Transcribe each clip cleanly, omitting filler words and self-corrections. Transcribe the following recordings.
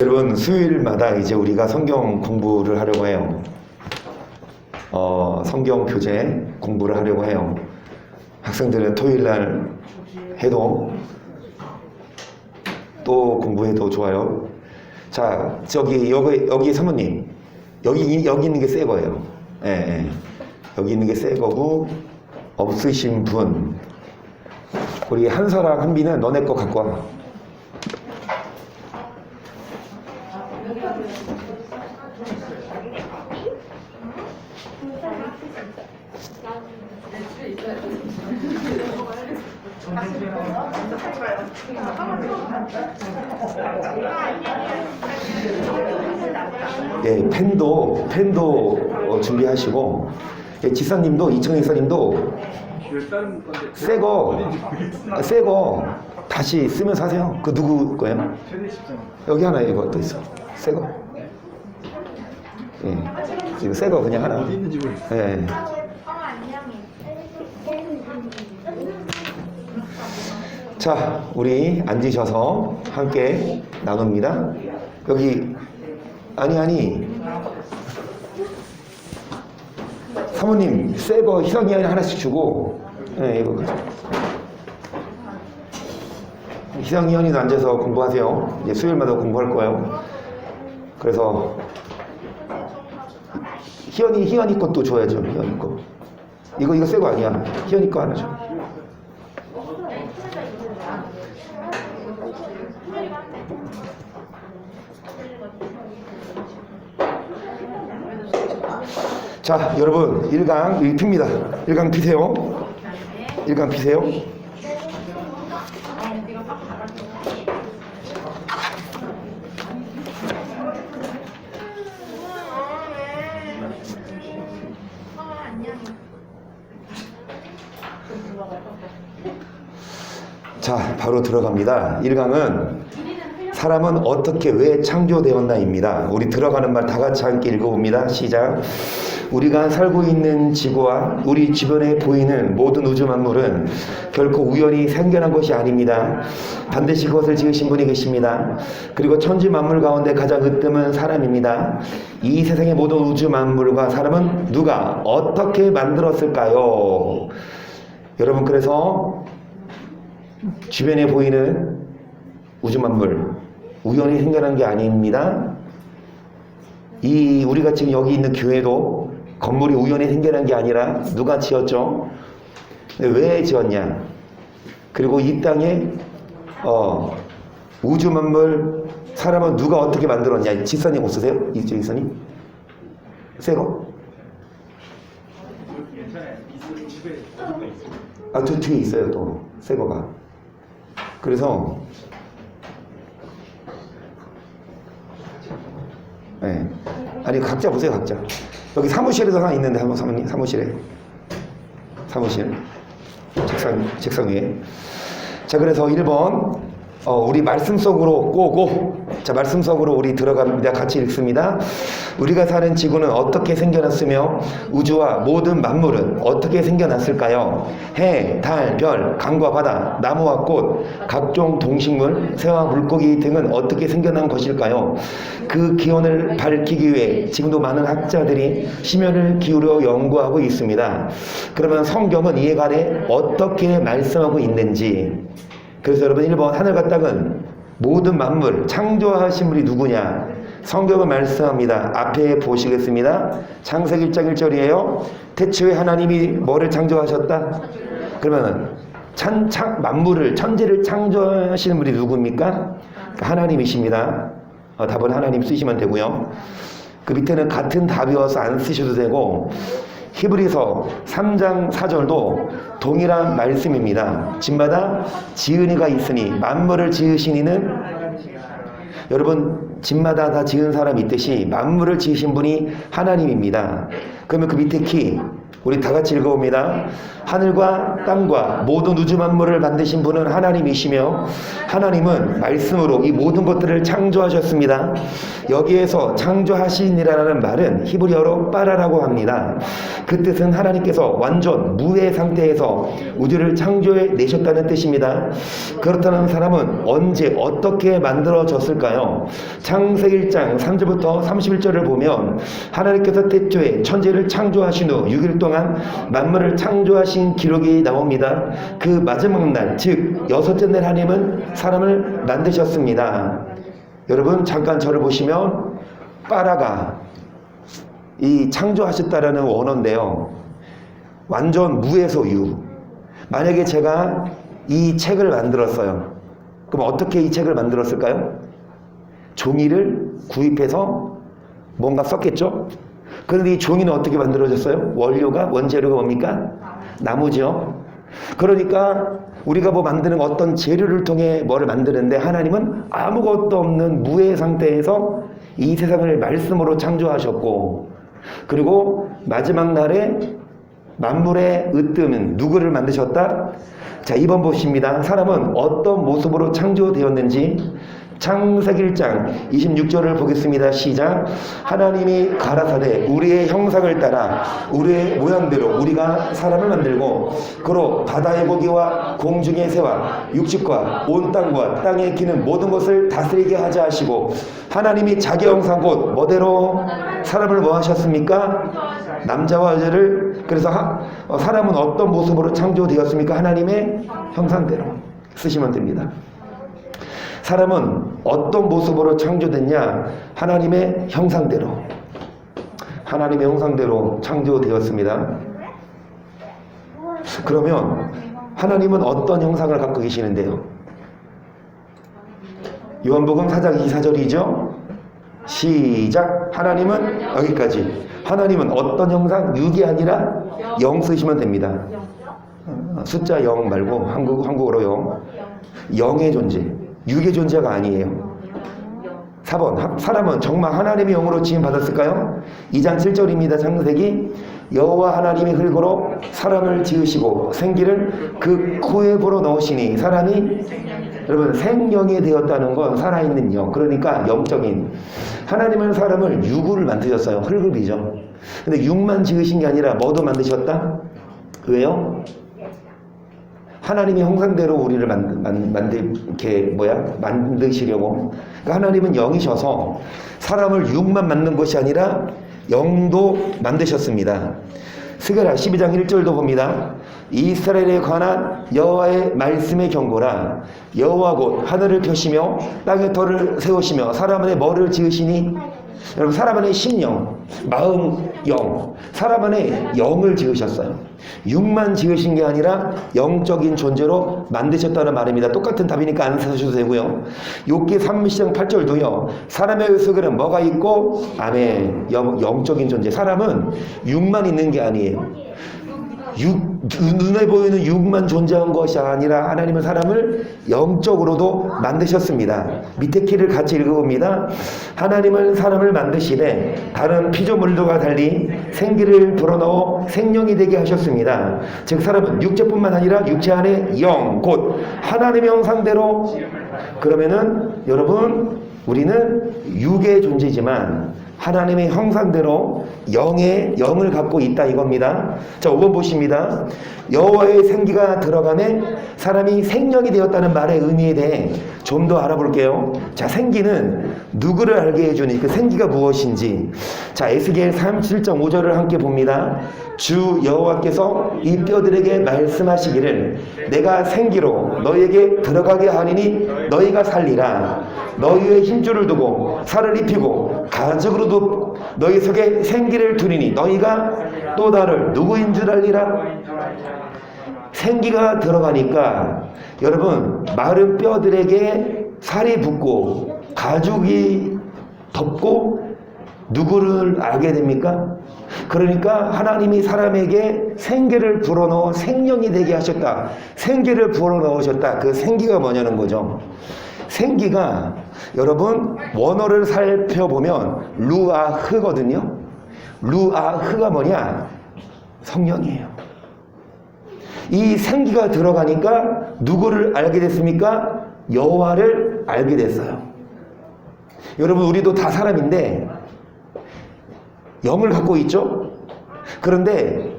여러분, 수요일마다 이제 우리가 성경 공부를 하려고 해요. 성경 교재 공부를 하려고 해요. 학생들은 토요일날 해도 또 공부해도 좋아요. 자, 여기 사모님, 여기 있는 게 새 거예요. 예, 예. 여기 있는 게 새 거고, 없으신 분, 우리 한서랑 한비는 너네 거 갖고 와. 예, 펜도 준비하시고, 예, 지사님도, 이청희 이사님도 새거 다시 쓰면서 하세요. 그 누구 거예요? 여기 하나 이거 또 있어. 새거. 예, 이거 새거 그냥 하나. 예. 자, 우리 앉으셔서 함께 나눕니다. 여기 아니 사모님 새거 희성이 하나씩 주고, 네, 이거 희성이 현이도 앉아서 공부하세요. 이제 수요일마다 공부할 거예요. 그래서 희연이 것도 줘야죠. 희연이 거. 이거 새거 아니야. 희연이 거 하나 줘. 자, 여러분, 1강 핍니다. 1강 피세요. 1강 피세요. 자, 바로 들어갑니다. 1강은 사람은 어떻게 왜 창조되었나입니다. 우리 들어가는 말 다 같이 함께 읽어봅니다. 시작. 우리가 살고 있는 지구와 우리 주변에 보이는 모든 우주 만물은 결코 우연히 생겨난 것이 아닙니다. 반드시 그것을 지으신 분이 계십니다. 그리고 천지 만물 가운데 가장 으뜸은 사람입니다. 이 세상의 모든 우주 만물과 사람은 누가 어떻게 만들었을까요? 여러분, 그래서 주변에 보이는 우주 만물 우연히 생겨난 게 아닙니다. 우리가 지금 여기 있는 교회도 건물이 우연히 생겨난 게 아니라 누가 지었죠? 왜 지었냐? 그리고 이 땅에 우주 만물 사람은 누가 어떻게 만들었냐? 지사님 없으세요? 지사님? 새거? 아, 뒤에 있어요. 또 새거가. 그래서 네. 아니, 각자 보세요. 각자. 여기 사무실에도 하나 있는데, 사모님, 사무실 책상 위에. 자, 그래서 1번 우리 말씀 속으로 꼬고, 자, 말씀 속으로 우리 들어갑니다. 같이 읽습니다. 우리가 사는 지구는 어떻게 생겨났으며 우주와 모든 만물은 어떻게 생겨났을까요? 해, 달, 별, 강과 바다, 나무와 꽃, 각종 동식물, 새와 물고기 등은 어떻게 생겨난 것일까요? 그 기원을 밝히기 위해 지금도 많은 학자들이 심혈을 기울여 연구하고 있습니다. 그러면 성경은 이에 관해 어떻게 말씀하고 있는지. 그래서 여러분, 1번 하늘과 땅은 모든 만물 창조하신 분이 누구냐? 성경은 말씀합니다. 앞에 보시겠습니다. 창세기 1장 1절이에요. 태초에 하나님이 뭐를 창조하셨다? 그러면 만물을, 천지를 창조하시는 분이 누구입니까? 하나님이십니다. 답은 하나님 쓰시면 되고요. 그 밑에는 같은 답이어서 안 쓰셔도 되고, 히브리서 3장 4절도 동일한 말씀입니다. 집마다 지은 이가 있으니 만물을 지으신 이는, 여러분, 집마다 다 지은 사람이 있듯이 만물을 지으신 분이 하나님입니다. 그러면 그 밑에 우리 다 같이 읽어봅니다. 하늘과 땅과 모든 우주 만물을 만드신 분은 하나님이시며 하나님은 말씀으로 이 모든 것들을 창조하셨습니다. 여기에서 창조하신이라는 말은 히브리어로 빠라라고 합니다. 그 뜻은 하나님께서 완전 무의 상태에서 우주를 창조해 내셨다는 뜻입니다. 그렇다면 사람은 언제 어떻게 만들어졌을까요? 창세기 1장 3절부터 31절을 보면 하나님께서 태초에 천지를 창조하신 후 6일 동안 만물을 창조하신 기록이 나옵니다. 그 마지막 날, 즉 여섯째 날 하나님은 사람을 만드셨습니다. 여러분 잠깐 저를 보시면 빠라가 이 창조하셨다라는 원어인데요. 완전 무에서 유. 만약에 제가 이 책을 만들었어요. 그럼 어떻게 이 책을 만들었을까요? 종이를 구입해서 뭔가 썼겠죠? 그런데 이 종이는 어떻게 만들어졌어요? 원재료가 뭡니까? 나무죠. 그러니까 우리가 뭐 만드는 어떤 재료를 통해 뭐를 만드는데 하나님은 아무것도 없는 무의 상태에서 이 세상을 말씀으로 창조하셨고, 그리고 마지막 날에 만물의 으뜸은 누구를 만드셨다? 자, 2번 보십니다. 사람은 어떤 모습으로 창조되었는지 창세기 1장 26절을 보겠습니다. 시작. 하나님이 가라사대 우리의 형상을 따라 우리의 모양대로 우리가 사람을 만들고 그로 바다의 고기와 공중의 새와 육식과 온 땅과 땅에 기는 모든 것을 다스리게 하자 하시고, 하나님이 자기 형상 곧 뭐대로 사람을 뭐 하셨습니까? 남자와 여자를. 그래서 사람은 어떤 모습으로 창조되었습니까? 하나님의 형상대로 쓰시면 됩니다. 사람은 어떤 모습으로 창조됐냐? 하나님의 형상대로. 하나님의 형상대로 창조되었습니다. 그러면 하나님은 어떤 형상을 갖고 계시는데요? 요한복음 4장 24절이죠? 시작. 하나님은 여기까지. 하나님은 어떤 형상? 6이 아니라 0 쓰시면 됩니다. 숫자 0 말고 한국어로 0. 0의 존재. 6의 존재가 아니에요. 4번. 사람은 정말 하나님의 영으로 지음 받았을까요? 2장 7절입니다. 창세기. 여호와 하나님이 흙으로 사람을 지으시고 생기를 그 코에 불어넣으시니 사람이, 여러분 생명이 되었다는 건 살아있는 영, 그러니까 영적인. 하나님은 사람을 육을 만드셨어요. 흙을이죠. 근데 육만 지으신 게 아니라 뭐도 만드셨다? 왜요? 하나님의 형상대로 우리를 만드시려고. 그러니까 하나님은 영이셔서 사람을 육만 만든 것이 아니라 영도 만드셨습니다. 스가랴 12장 1절도 봅니다. 이스라엘에 관한 여호와의 말씀의 경고라. 여호와 곧 하늘을 펴시며 땅의 터를 세우시며 사람 안에 뭐를 지으시니? 여러분 사람 안에 심령, 마음, 영, 사람 안에 영을 지으셨어요. 육만 지으신 게 아니라 영적인 존재로 만드셨다는 말입니다. 똑같은 답이니까 안 쓰셔도 되고요. 욥기 30장 8절도요. 사람의 속에는 뭐가 있고? 아멘. 영적인 존재. 사람은 육만 있는 게 아니에요. 눈에 보이는 육만 존재한 것이 아니라 하나님은 사람을 영적으로도 만드셨습니다. 밑에 키를 같이 읽어봅니다. 하나님은 사람을 만드시되 다른 피조물들과 달리 생기를 불어넣어 생명이 되게 하셨습니다. 즉 사람은 육체뿐만 아니라 육체 안에 영, 곧 하나님의 형상대로. 그러면은 여러분 우리는 육의 존재지만 하나님의 형상대로 영을 갖고 있다 이겁니다. 자, 5번 보십니다. 여호와의 생기가 들어가매 사람이 생명이 되었다는 말의 의미에 대해 좀 더 알아볼게요. 자, 생기는 누구를 알게 해주니 그 생기가 무엇인지. 자, 에스겔 37.5절을 함께 봅니다. 주 여호와께서 이 뼈들에게 말씀하시기를 내가 생기로 너희에게 들어가게 하리니 너희가 살리라. 너희의 힘줄을 두고 살을 입히고 가죽으로도 너희 속에 생기를 두리니 너희가 또 나를 누구인 줄 알리라. 생기가 들어가니까 여러분 마른 뼈들에게 살이 붙고 가죽이 덮고 누구를 알게 됩니까? 그러니까 하나님이 사람에게 생기를 불어넣어 생명이 되게 하셨다. 생기를 불어넣으셨다. 그 생기가 뭐냐는 거죠. 생기가 여러분 원어를 살펴보면 루아흐거든요. 루아흐가 뭐냐? 성령이에요. 이 생기가 들어가니까 누구를 알게 됐습니까? 여호와를 알게 됐어요. 여러분, 우리도 다 사람인데 영을 갖고 있죠? 그런데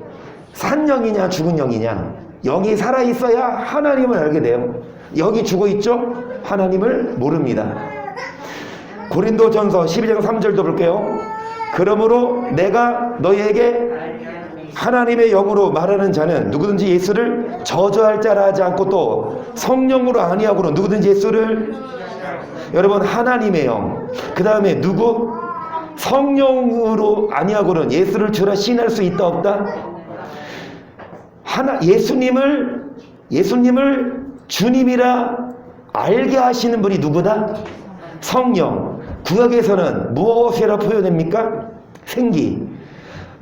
산 영이냐 죽은 영이냐? 영이 살아있어야 하나님을 알게 돼요. 영이 죽어있죠? 하나님을 모릅니다. 고린도전서 12장 3절도 볼게요. 그러므로 내가 너희에게 하나님의 영으로 말하는 자는 누구든지 예수를 저주할 자라 하지 않고 또 성령으로 아니하고는 누구든지 예수를, 여러분, 하나님의 영, 그 다음에 누구? 성령으로 아니하고는 예수를 주라 시인할 수 있다 없다? 예수님을 주님이라 알게 하시는 분이 누구다? 성령. 구약에서는 무엇이라 표현됩니까? 생기.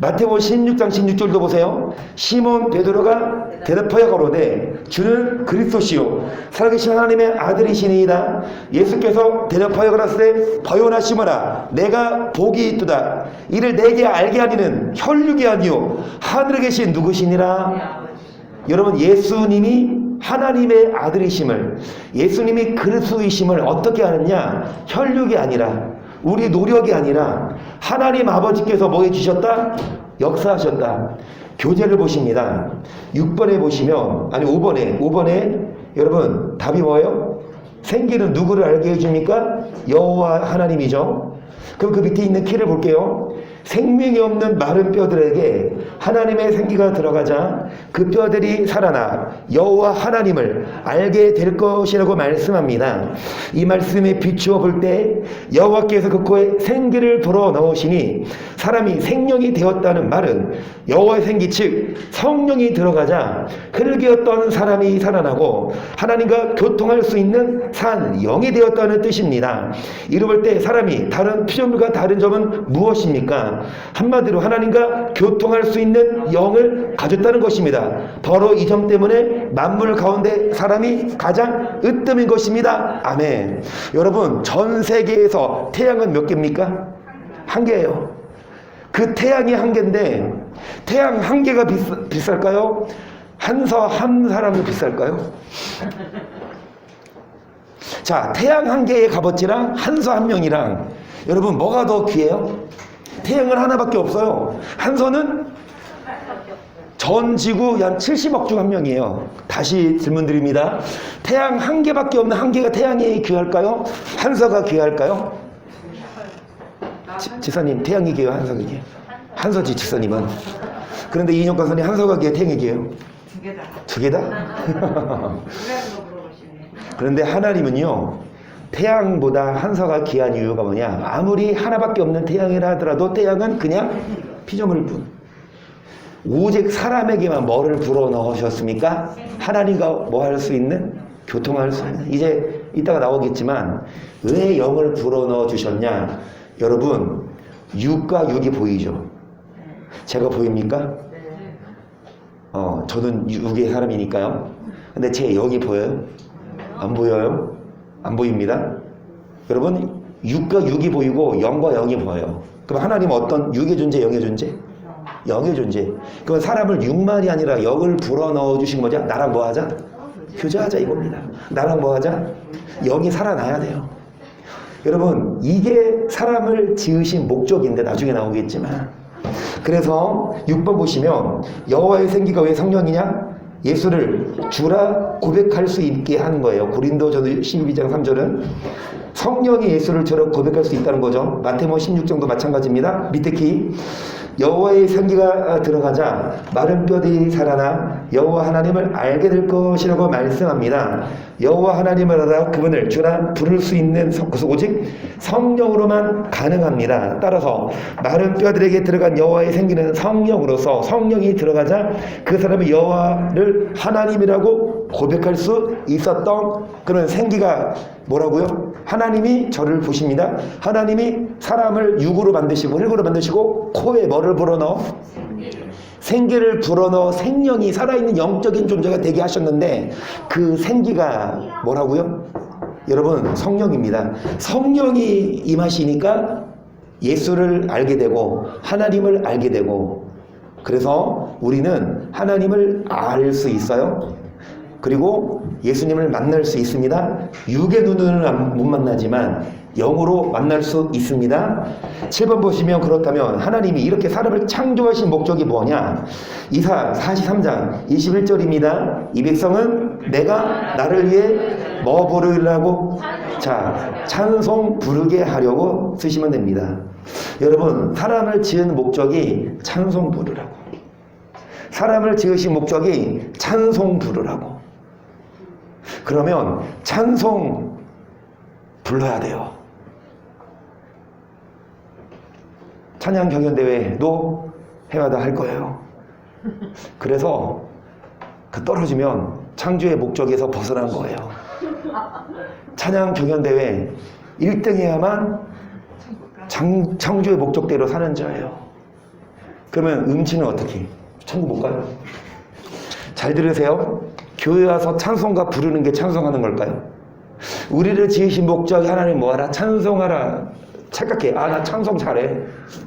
마태복음 16장 16절도 보세요. 시몬 베드로가 대답하여 가로되 주는 그리스도시요 살아계신 하나님의 아들이시니이다. 예수께서 대답하여 가라사대 버요나 시몬아 내가 복이 있도다. 이를 내게 알게 하리는 혈육이 아니요 하늘에 계신 누구시니라. 여러분, 예수님이 하나님의 아들이심을, 예수님이 그리스도이심을 어떻게 아느냐? 혈육이 아니라, 우리 노력이 아니라 하나님 아버지께서 뭐 해주셨다? 역사하셨다. 교재를 보십니다. 6번에 보시면, 아니 5번에 여러분 답이 뭐예요? 생기는 누구를 알게 해줍니까? 여호와 하나님이죠. 그럼 그 밑에 있는 키를 볼게요. 생명이 없는 마른 뼈들에게 하나님의 생기가 들어가자 그 뼈들이 살아나 여호와 하나님을 알게 될 것이라고 말씀합니다. 이 말씀에 비추어 볼 때 여호와께서 그 코에 생기를 불어넣으시니 사람이 생명이 되었다는 말은 여호와의 생기 즉 성령이 들어가자 흙이었던 사람이 살아나고 하나님과 교통할 수 있는 산 영이 되었다는 뜻입니다. 이루 볼 때 사람이 다른 피조물과 다른 점은 무엇입니까? 한마디로 하나님과 교통할 수 있는 영을 가졌다는 것입니다. 바로 이 점 때문에 만물 가운데 사람이 가장 으뜸인 것입니다. 아멘. 여러분, 전 세계에서 태양은 몇 개입니까? 한 개예요. 그 태양이 한 개인데 태양 한 개가 비쌀까요? 한서 한 사람이 비쌀까요? 자, 태양 한 개의 값어치랑 한서 한 명이랑 여러분 뭐가 더 귀해요? 태양은 하나밖에 없어요. 한서는 전 지구 한 70억 중 한 명이에요. 다시 질문 드립니다. 태양 한 개밖에 없는 한 개가 태양이 귀할까요? 한서가 귀할까요? 지사님, 태양이 귀해요? 한서가 귀해요? 한서지, 지사님은. 그런데 이인영 강사님, 한서가 귀해요? 태양이 귀해요? 두 개다. 두 개다? 그런데 하나님은요, 태양보다 한서가 귀한 이유가 뭐냐? 아무리 하나밖에 없는 태양이라 하더라도 태양은 그냥 피조물일 뿐. 오직 사람에게만 뭐를 불어넣으셨습니까? 하나님과 뭐 할 수 있는? 교통할 수 있는. 이제 이따가 나오겠지만 왜 영을 불어넣어 주셨냐? 여러분, 육과 육이 보이죠? 제가 보입니까? 저는 육의 사람이니까요. 근데 제 영이 보여요? 안 보여요? 안 보입니다. 여러분, 육과 육이 보이고 영과 영이 보여요. 그럼 하나님은 어떤 육의 존재, 영의 존재? 영의 존재. 그럼 사람을 육만이 아니라 영을 불어넣어 주신 거죠. 나랑 뭐 하자? 교제하자 이겁니다. 나랑 뭐 하자? 영이 살아나야 돼요. 여러분, 이게 사람을 지으신 목적인데 나중에 나오겠지만, 그래서 6번 보시면 여호와의 생기가 왜 성령이냐? 예수를 주라 고백할 수 있게 하는 거예요. 고린도전서 12장 3절은 성령이 예수를 주라 고백할 수 있다는 거죠. 마태복음 16장도 마찬가지입니다. 밑에 키 여호와의 생기가 들어가자 마른 뼈들이 살아나 여호와 하나님을 알게 될 것이라고 말씀합니다. 여호와 하나님을 알아 그분을 주라 부를 수 있는 오직 성령으로만 가능합니다. 따라서 마른 뼈들에게 들어간 여호와의 생기는 성령으로서 성령이 들어가자 그 사람이 여호와를 하나님이라고 고백할 수 있었던 그런 생기가 뭐라고요? 하나님이 저를 보십니다. 하나님이 사람을 육으로 만드시고 흙으로 만드시고 코에 뭐를 불어넣어? 생기를 불어넣어 생명이 살아있는 영적인 존재가 되게 하셨는데 그 생기가 뭐라고요? 여러분, 성령입니다. 성령이 임하시니까 예수를 알게 되고 하나님을 알게 되고 그래서 우리는 하나님을 알 수 있어요. 그리고 예수님을 만날 수 있습니다. 육의 눈으로는 못 만나지만 영으로 만날 수 있습니다. 7번 보시면 그렇다면 하나님이 이렇게 사람을 창조하신 목적이 뭐냐? 이사 43장 21절입니다. 이 백성은 내가 나를 위해 뭐 부르려고? 자, 찬송 부르게 하려고 쓰시면 됩니다. 여러분, 사람을 지은 목적이 찬송 부르라고. 사람을 지으신 목적이 찬송 부르라고. 그러면 찬송 불러야 돼요. 찬양 경연대회도 해마다 할 거예요. 그래서 그 떨어지면 창조의 목적에서 벗어난 거예요. 찬양 경연대회 1등 해야만 창조의 목적대로 사는 자예요. 그러면 음치는 어떻게? 천국 못 가요? 잘 들으세요. 교회 와서 찬송가 부르는 게 찬송하는 걸까요? 우리를 지으신 목적이 하나님 뭐하라? 찬송하라. 착각해. 아, 나 찬송 잘해.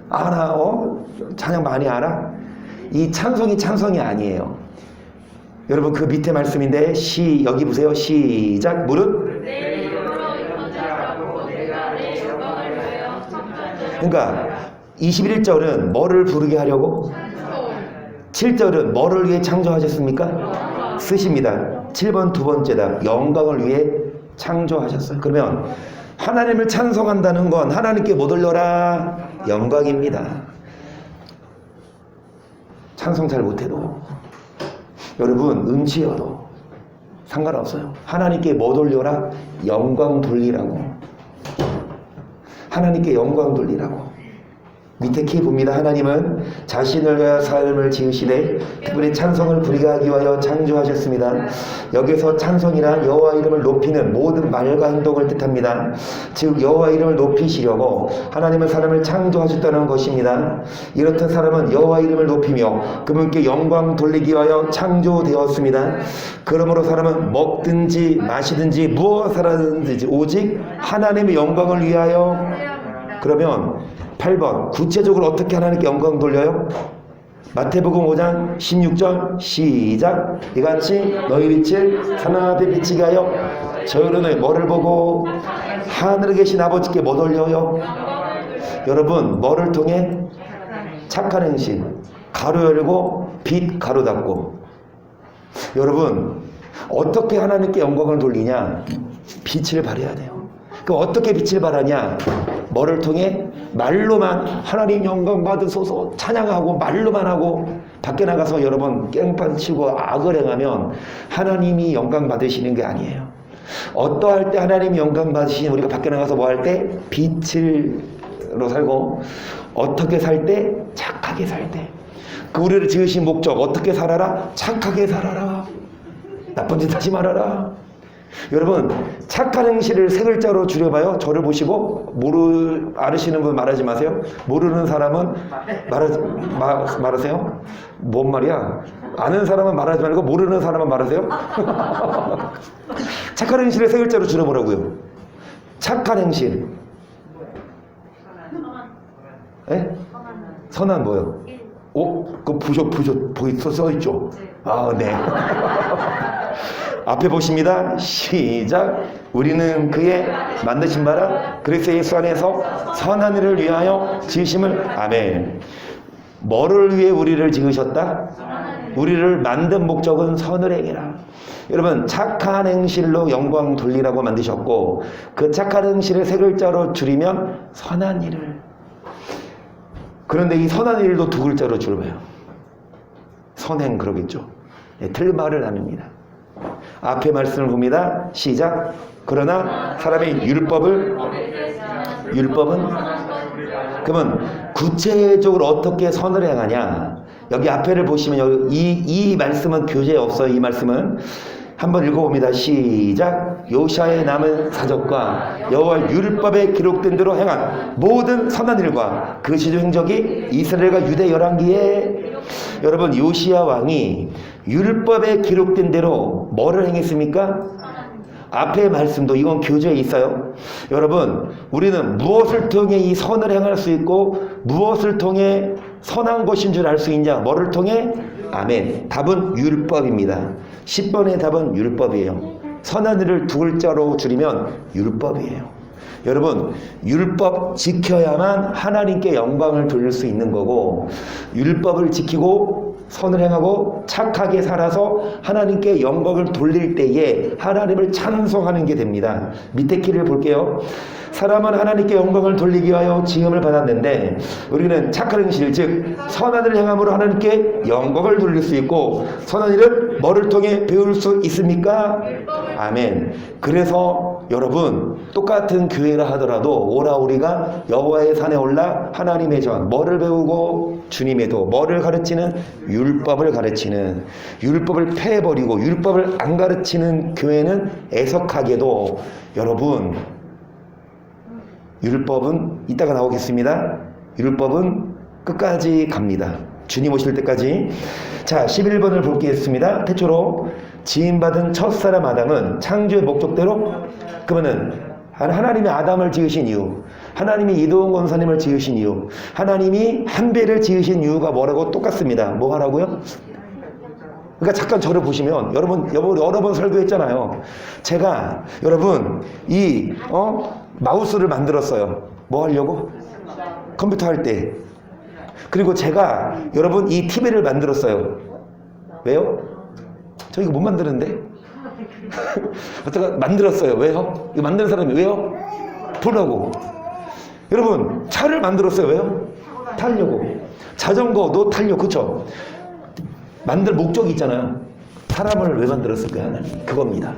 아, 나 찬양 많이 알아? 이 찬송이 찬송이 아니에요. 여러분, 그 밑에 말씀인데 여기 보세요. 시작. 무릇. 그러니까 21절은 뭐를 부르게 하려고? 7절은 뭐를 위해 창조하셨습니까? 쓰십니다. 7번 두 번째다. 영광을 위해 창조하셨어요. 그러면 하나님을 찬송한다는 건 하나님께 뭐 돌려라? 영광입니다. 찬송 잘 못해도 여러분 음치여도 상관없어요. 하나님께 뭐 돌려라? 영광 돌리라고. 하나님께 영광 돌리라고. 밑에 키 봅니다. 하나님은 자신을 위하여 삶을 지으시되 그분의 찬송을 부리게 하기 위하여 창조하셨습니다. 여기서 찬송이란 여호와 이름을 높이는 모든 말과 행동을 뜻합니다. 즉 여호와 이름을 높이시려고 하나님은 사람을 창조하셨다는 것입니다. 이렇듯 사람은 여호와 이름을 높이며 그분께 영광 돌리기 위하여 창조되었습니다. 그러므로 사람은 먹든지 마시든지 무엇을 하든지 오직 하나님의 영광을 위하여. 그러면 8번 구체적으로 어떻게 하나님께 영광 돌려요? 마태복음 5장 16절 시작. 이같이 너희 빛을 사람 앞에 비치게 하여 저희는 뭐를 보고? 하늘에 계신 아버지께 뭐 돌려요? 여러분, 뭐를 통해? 착한 행실. 가로 열고 빛 가로 닫고. 여러분, 어떻게 하나님께 영광을 돌리냐? 빛을 발해야 돼요. 그 어떻게 빛을 발하냐? 뭐를 통해? 말로만 하나님 영광 받으소서 찬양하고 말로만 하고 밖에 나가서 여러분 깽판 치고 악을 행하면 하나님이 영광 받으시는 게 아니에요. 어떠할 때 하나님이 영광 받으시는 우리가 밖에 나가서 뭐 할 때? 빛으로 살고 어떻게 살 때? 착하게 살 때. 그 우리를 지으신 목적 어떻게 살아라? 착하게 살아라. 나쁜 짓 하지 말아라. 여러분, 착한 행실을 세 글자로 줄여봐요. 저를 보시고 아시는 분 말하지 마세요. 모르는 사람은 말하세요. 뭔 말이야? 아는 사람은 말하지 말고 모르는 사람은 말하세요. 착한 행실을 세 글자로 줄여보라고요. 착한 행실. 예? 선한 뭐요? 그거 보기 써있죠? 아, 네. 앞에 보십니다. 시작. 우리는 그의 만드신 바라 그리스도 예수 안에서 선한 일을 위하여 지으심을. 아멘. 뭐를 위해 우리를 지으셨다? 우리를 만든 목적은 선을 행해라. 여러분, 착한 행실로 영광 돌리라고 만드셨고 그 착한 행실을 세 글자로 줄이면 선한 일을. 그런데 이 선한 일도 두 글자로 줄여봐요. 선행 그러겠죠. 네, 틀린 말을 나눕니다. 앞에 말씀을 봅니다. 시작. 그러나 사람의 율법은 그러면 구체적으로 어떻게 선을 행하냐? 여기 앞에를 보시면 이 말씀은 교재에 없어요. 이 말씀은 한번 읽어봅니다. 시작. 요시아의 남은 사적과 여호와 율법에 기록된 대로 행한 모든 선한 일과 그 시조 행적이 이스라엘과 유대 열왕기에. 여러분, 요시아 왕이 율법에 기록된 대로 뭐를 행했습니까? 앞에 말씀도 이건 교재에 있어요. 여러분, 우리는 무엇을 통해 이 선을 행할 수 있고 무엇을 통해 선한 것인 줄 알 수 있냐? 뭐를 통해? 아멘. 답은 율법입니다. 10번의 답은 율법이에요. 선한 일을 두 글자로 줄이면 율법이에요. 여러분, 율법 지켜야만 하나님께 영광을 돌릴 수 있는 거고, 율법을 지키고 선을 행하고 착하게 살아서 하나님께 영광을 돌릴 때에 하나님을 찬송하는 게 됩니다. 밑에 키를 볼게요. 사람은 하나님께 영광을 돌리기 위하여 지음을 받았는데 우리는 착한 행실, 즉 선한 일을 행함으로 하나님께 영광을 돌릴 수 있고, 선한 일은 뭐를 통해 배울 수 있습니까? 아멘. 그래서 여러분, 똑같은 교회라 하더라도 오라 우리가 여호와의 산에 올라 하나님의 전, 뭐를 배우고 주님의 도, 뭐를 가르치는? 율법을 가르치는, 율법을 패해버리고 율법을 안 가르치는 교회는 애석하게도 여러분, 율법은 이따가 나오겠습니다. 율법은 끝까지 갑니다. 주님 오실 때까지. 자, 11번을 보겠습니다. 태초로 지음받은 첫사람 아담은 창조의 목적대로, 그러면은 하나님이 아담을 지으신 이유, 하나님이 이도훈 권사님을 지으신 이유, 하나님이 한배를 지으신 이유가 뭐라고 똑같습니다. 뭐 하라고요? 그러니까 잠깐 저를 보시면, 여러분 여러 번 설교했잖아요. 제가 여러분 마우스를 만들었어요. 뭐 하려고? 컴퓨터 할 때. 그리고 제가 여러분 이 TV를 만들었어요. 왜요? 저 이거 못 만드는데? 제가 만들었어요. 왜요? 이거 만드는 사람이 왜요? 보려고. 여러분, 차를 만들었어요. 왜요? 타려고. 자전거도 타려고. 그쵸? 만들 목적이 있잖아요. 사람을 왜 만들었을까요? 하나님? 그겁니다.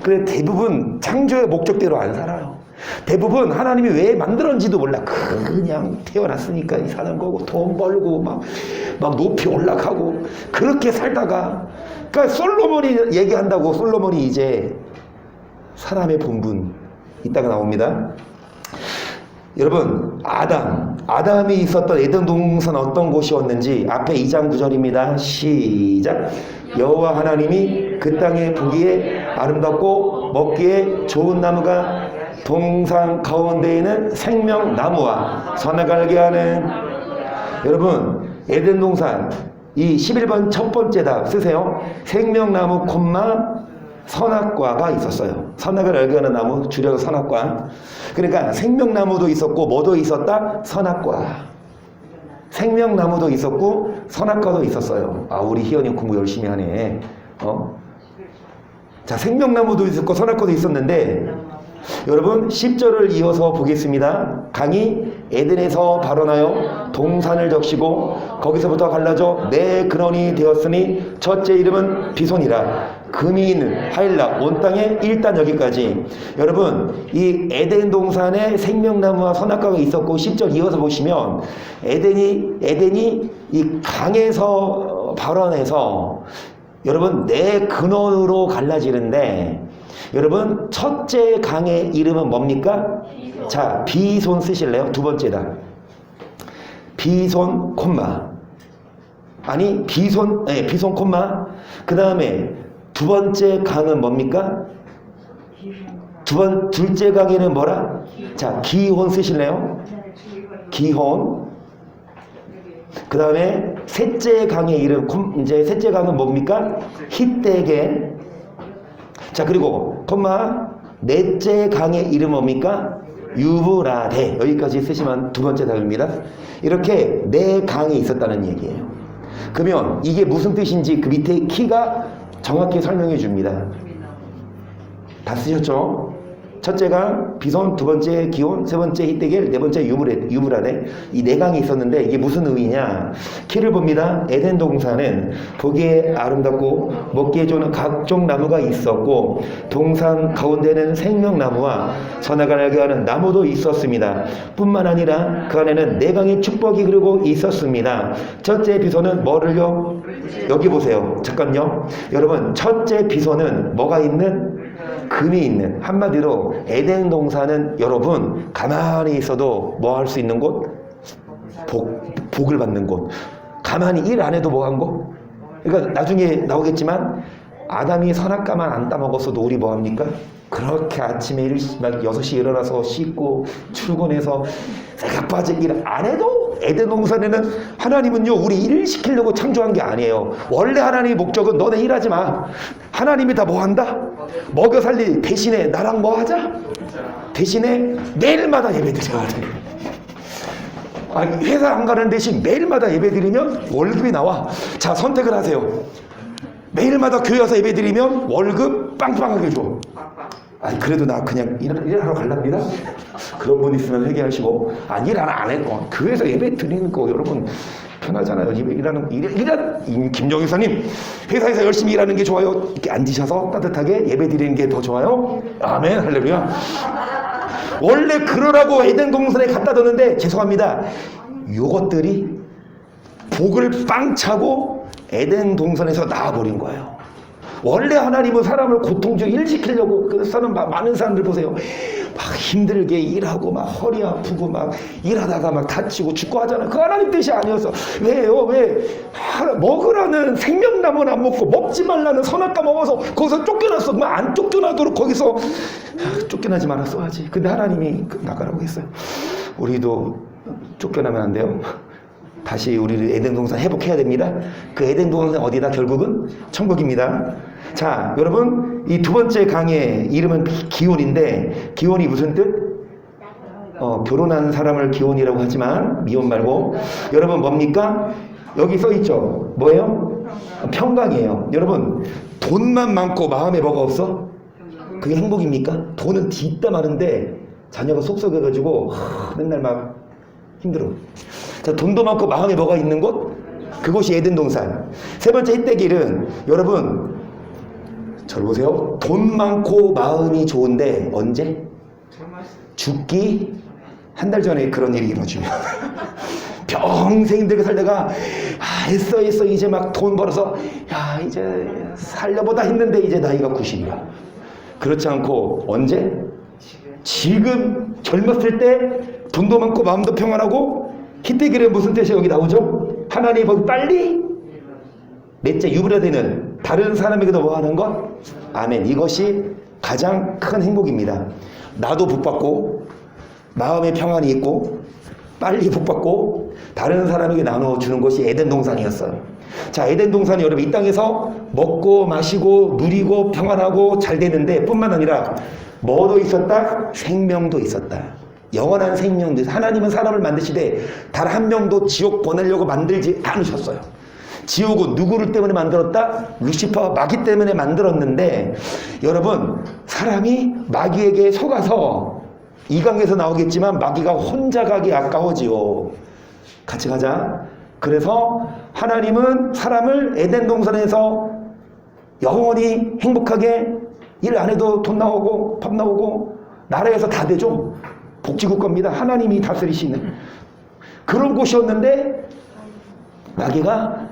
그래, 대부분 창조의 목적대로 안 살아요. 대부분 하나님이 왜 만들었는지도 몰라. 그냥 태어났으니까 사는 거고, 돈 벌고 막 높이 올라가고 그렇게 살다가, 그러니까 솔로몬이 얘기한다고. 솔로몬이 이제 사람의 본분 이따가 나옵니다. 여러분, 아담이 있었던 에덴 동산 어떤 곳이었는지 앞에 2장 9절입니다. 시작. 여호와 하나님이 그 땅에 보기에 아름답고 먹기에 좋은 나무가 동산 가운데에는 생명나무와 선을 알게 하는, 여러분 에덴 동산 이 11번 첫 번째 답 쓰세요. 생명나무 선악과가 있었어요. 선악을 알게 하는 나무, 줄여서 선악과. 그러니까 생명나무도 있었고 뭐도 있었다? 선악과. 생명나무도 있었고 선악과도 있었어요. 아, 우리 희연이 공부 열심히 하네. 자, 생명나무도 있었고 선악과도 있었는데, 여러분 10절을 이어서 보겠습니다. 강이 에덴에서 발원하여 동산을 적시고 거기서부터 갈라져 네 근원이 되었으니 첫째 이름은 비손이라. 금이 있는 하일락 온 땅에 일단 여기까지. 여러분, 이 에덴 동산에 생명나무와 선악과가 있었고 10절 이어서 보시면 에덴이 이 강에서 발원해서 여러분 네 근원으로 갈라지는데, 여러분 첫째 강의 이름은 뭡니까? 자, 비손 쓰실래요? 두 번째다. 비손 콤마. 아니 비손 콤마. 그 다음에 두 번째 강은 뭡니까? 둘째 강에는 뭐라? 자, 기혼 쓰실래요? 기혼. 그 다음에 셋째 강의 이름, 이제 셋째 강은 뭡니까? 히데게. 자, 그리고 콤마. 넷째 강의 이름 뭡니까? 유브라데. 여기까지 쓰시면 두 번째 답입니다. 이렇게 네 강이 있었다는 얘기예요. 그러면 이게 무슨 뜻인지 그 밑에 키가 정확히 설명해 줍니다. 다 쓰셨죠? 첫째 강 비손, 두 번째 기온, 세 번째 히데겔, 네 번째 유브라데. 이 네 강이 있었는데 이게 무슨 의미냐? 키를 봅니다. 에덴 동산은 보기에 아름답고 먹기에 좋은 각종 나무가 있었고 동산 가운데는 생명나무와 선악을 알게 하는 나무도 있었습니다. 뿐만 아니라 그 안에는 네 강의 축복이 흐르고 있었습니다. 첫째 비손은 뭐를요? 여기 보세요. 잠깐요. 여러분, 첫째 비손은 뭐가 있는? 금이 있는. 한마디로 에덴 동산은 여러분 가만히 있어도 뭐 할 수 있는 곳? 복을 받는 곳. 가만히 일 안 해도 뭐 한 곳? 그러니까 나중에 나오겠지만 아담이 선악과만 안 따먹었어도 우리 뭐 합니까? 그렇게 아침에 막 6시에 일어나서 씻고 출근해서 새가 빠진 일 안 해도 에덴 동산에는 하나님은요 우리 일을 시키려고 창조한 게 아니에요. 원래 하나님의 목적은 너네 일하지 마. 하나님이 다 뭐 한다? 먹여 살릴 대신에 나랑 뭐 하자? 대신에 매일마다 예배 드려야 돼. 아니, 회사 안 가는 대신 매일마다 예배 드리면 월급이 나와. 자, 선택을 하세요. 매일마다 교회 와서 예배 드리면 월급 빵빵하게 줘. 아니, 그래도 나 그냥 일하러 갈랍니다. 그런 분 있으면 회개하시고, 아니, 일 하나 안 했고, 교회에서 예배 드리는 거 여러분 편하잖아요. 김정희 사님, 회사에서 열심히 일하는 게 좋아요? 이렇게 앉으셔서 따뜻하게 예배 드리는 게 더 좋아요? 아멘, 할렐루야. 원래 그러라고 에덴 동산에 갖다 뒀는데, 죄송합니다. 요것들이 복을 빵 차고 에덴 동산에서 나와버린 거예요. 원래 하나님은 사람을 고통주고 일시키려고, 그래서 많은 사람들 보세요. 막 힘들게 일하고 막 허리 아프고 막 일하다가 막 다치고 죽고 하잖아요. 그 하나님 뜻이 아니었어. 왜요? 왜? 먹으라는 생명나무는 안 먹고 먹지 말라는 선악과 먹어서 거기서 쫓겨났어. 안 쫓겨나도록 거기서 쫓겨나지 말았어야지. 근데 하나님이 나가라고 했어요. 우리도 쫓겨나면 안 돼요. 다시 우리를 에덴 동산 회복해야 됩니다. 그 에덴 동산 어디다? 결국은 천국입니다. 자, 여러분, 이 두 번째 강의 이름은 기혼인데, 기혼이 무슨 뜻? 결혼한 사람을 기혼이라고 하지만 미혼 말고, 여러분 뭡니까? 여기 써 있죠. 뭐예요? 평강이에요. 여러분, 돈만 많고 마음에 뭐가 없어? 그게 행복입니까? 돈은 뒷다 많은데 자녀가 속썩여가지고 맨날 막 힘들어. 자, 돈도 많고 마음에 뭐가 있는 곳? 그곳이 에덴 동산. 세 번째 혜택일은, 여러분 저를 보세요. 돈 많고 마음이 좋은데 언제? 죽기 한 달 전에 그런 일이 이루어지면 평생 힘들게 살다가 애써 이제 막 돈 벌어서 야 이제 살려보다 했는데 이제 나이가 90이야. 그렇지 않고 언제? 지금 젊었을 때 돈도 많고 마음도 평안하고. 혜택일은 무슨 뜻이 여기 나오죠? 하나님의 복이 빨리 넷째 유불화되는, 다른 사람에게도 뭐 하는 것? 아멘. 이것이 가장 큰 행복입니다. 나도 복받고 마음의 평안이 있고 빨리 복받고 다른 사람에게 나눠주는 것이 에덴 동산이었어요. 자, 에덴 동산이 여러분 이 땅에서 먹고 마시고 누리고 평안하고 잘 되는데 뿐만 아니라 뭐도 있었다? 생명도 있었다. 영원한 생명도 있었다. 하나님은 사람을 만드시되 단 한 명도 지옥 보내려고 만들지 않으셨어요. 지옥은 누구를 때문에 만들었다? 루시퍼, 마귀 때문에 만들었는데, 여러분 사람이 마귀에게 속아서, 이 강에서 나오겠지만 마귀가 혼자 가기 아까워지요. 같이 가자. 그래서 하나님은 사람을 에덴 동산에서 영원히 행복하게 일 안 해도 돈 나오고 밥 나오고 나라에서 다 되죠. 복지국 겁니다. 하나님이 다스리시는 그런 곳이었는데 마귀가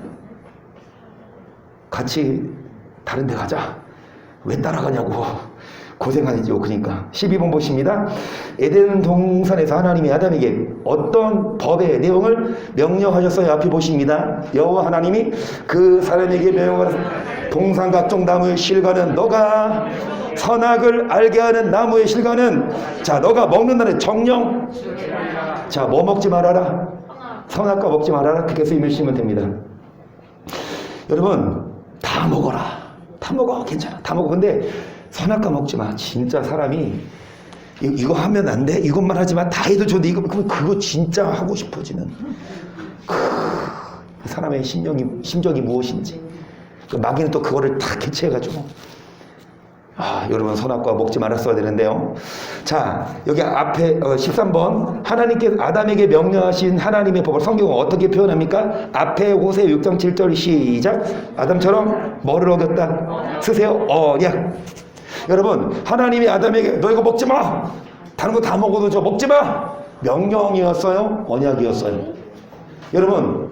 같이 다른 데 가자. 왜 따라가냐고 고생하죠. 그러니까 12번 보십니다. 에덴 동산에서 하나님이 아담에게 어떤 법의 내용을 명령하셨어요? 앞에 보십니다. 여호와 하나님이 그 사람에게 명령하사 동산 각종 나무의 실과는, 너가 선악을 알게 하는 나무의 실과는, 자 너가 먹는 날에 정령, 자 뭐 먹지 말아라? 선악과 먹지 말아라. 그렇게 쓰시면 됩니다. 여러분 다 먹어라. 다 먹어. 괜찮아. 다 먹어. 근데 선악과 먹지 마. 진짜 사람이 이거 하면 안 돼? 이것만 하지 마. 다 해도 좋은데 그거 진짜 하고 싶어지는 사람의 심정이 무엇인지. 마귀는 또 그거를 다 캐치해가지고 여러분 선악과 먹지 말았어야 되는데요. 자 여기 앞에 13번 하나님께서 아담에게 명령하신 하나님의 법을 성경은 어떻게 표현합니까? 앞에 호세 6장 7절 시작. 아담처럼 뭐를 어겼다? 쓰세요. 언약. 여러분 하나님이 아담에게 너 이거 먹지 마. 다른 거 다 먹어도 저 먹지 마. 명령이었어요? 언약이었어요? 여러분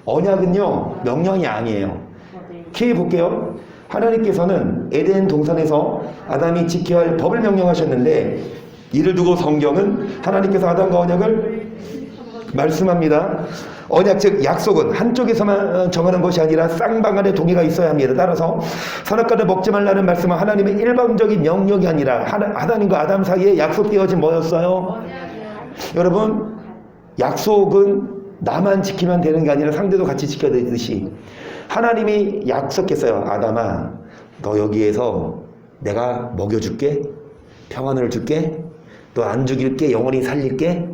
언약은요 명령이 아니에요. 기회 볼게요. 하나님께서는 에덴 동산에서 아담이 지켜야 할 법을 명령하셨는데, 이를 두고 성경은 하나님께서 아담과 언약을 말씀합니다. 언약 즉 약속은 한쪽에서만 정하는 것이 아니라 쌍방간의 동의가 있어야 합니다. 따라서 선악과를 먹지 말라는 말씀은 하나님의 일방적인 명령이 아니라 하나님과 아담 사이에 약속되어진 뭐였어요? 여러분, 약속은 나만 지키면 되는 게 아니라 상대도 같이 지켜야 되듯이 하나님이 약속했어요. 아담아, 너 여기에서 내가 먹여줄게, 평안을 줄게, 너 안 죽일게, 영원히 살릴게,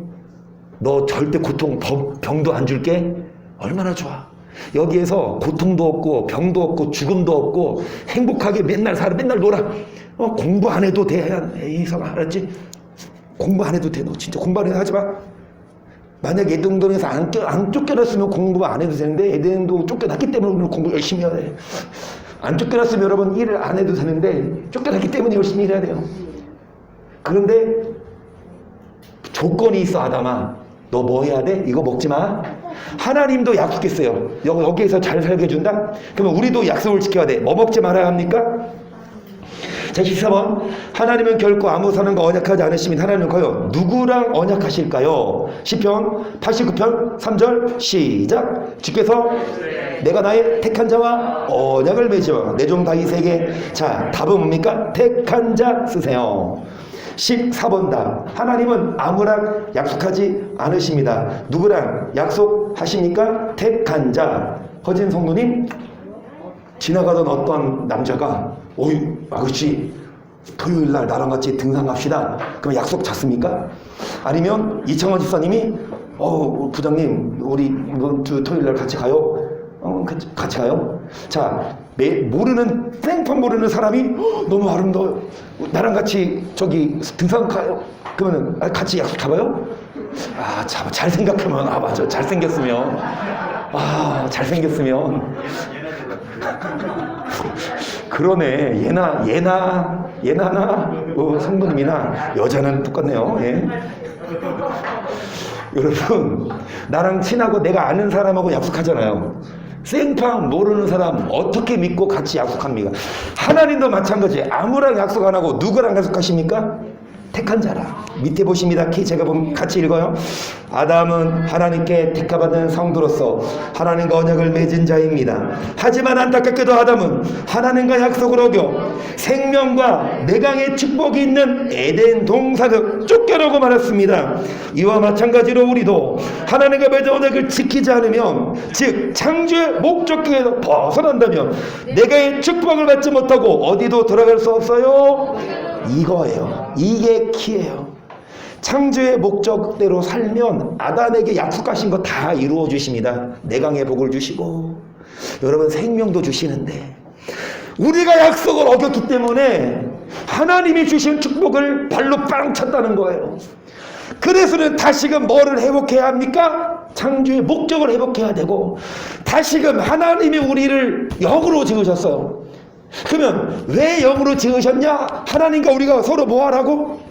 너 절대 고통, 병도 안 줄게. 얼마나 좋아. 여기에서 고통도 없고 병도 없고 죽음도 없고 행복하게 맨날 살아, 맨날 놀아. 공부 안 해도 돼. 이성아, 알았지? 공부 안 해도 돼. 너 진짜 공부 안 해도 하지 마. 만약 에덴동산에서 안 쫓겨났으면 공부 안 해도 되는데 에덴도 쫓겨났기 때문에 오늘 공부 열심히 해야 돼. 안 쫓겨났으면 여러분 일을 안 해도 되는데 쫓겨났기 때문에 열심히 일해야 돼요. 그런데 조건이 있어. 아담아, 너 뭐 해야 돼? 이거 먹지 마. 하나님도 약속했어요. 여기에서 잘 살게 해준다? 그러면 우리도 약속을 지켜야 돼. 뭐 먹지 말아야 합니까? 자, 14번. 하나님은 결코 아무 사람과 언약하지 않으시면 하나님은 과연 누구랑 언약하실까요? 시편 89편 3절 시작. 주께서 내가 나의 택한 자와 언약을 맺어 내 종 다윗에게. 자, 답은 뭡니까? 택한 자 쓰세요. 14번 답. 하나님은 아무랑 약속하지 않으십니다. 누구랑 약속하십니까? 택한 자. 허진 성도님, 지나가던 어떤 남자가 어이 아저씨 토요일날 나랑 같이 등산 갑시다. 그럼 약속 잡습니까? 아니면 이창원 집사님이 부장님 우리 이번 주 토요일날 같이 가요? 같이 가요? 자, 모르는 생판 모르는 사람이 너무 아름다워, 나랑 같이 저기 등산 가요? 그러면 같이 약속 잡아요? 잘 생각하면 맞아, 잘생겼으면 그러네. 얘나 성도님이나 여자는 똑같네요. 예. 여러분, 나랑 친하고 내가 아는 사람하고 약속하잖아요. 생판 모르는 사람 어떻게 믿고 같이 약속합니까? 하나님도 마찬가지. 아무랑 약속 안 하고 누구랑 약속하십니까? 택한 자라. 밑에 보십니다. 제가 같이 읽어요. 아담은 하나님께 택함받은 성도로서 하나님과 언약을 맺은 자입니다. 하지만 안타깝게도 아담은 하나님과 약속을 어겨 생명과 내강의 축복이 있는 에덴 동산을 쫓겨나고 말았습니다. 이와 마찬가지로 우리도 하나님과 맺은 언약을 지키지 않으면, 즉 창조의 목적에서 벗어난다면 내가의 축복을 받지 못하고 어디도 들어갈 수 없어요. 이거예요. 이게 키예요. 창조의 목적대로 살면 아담에게 약속하신 거 다 이루어 주십니다. 내강의 복을 주시고 여러분 생명도 주시는데, 우리가 약속을 어겼기 때문에 하나님이 주신 축복을 발로 빵 찼다는 거예요. 그래서는 다시금 뭐를 회복해야 합니까? 창조의 목적을 회복해야 되고, 다시금 하나님이 우리를 영으로 지으셨어요. 그러면 왜 영으로 지으셨냐? 하나님과 우리가 서로 뭐 하라고?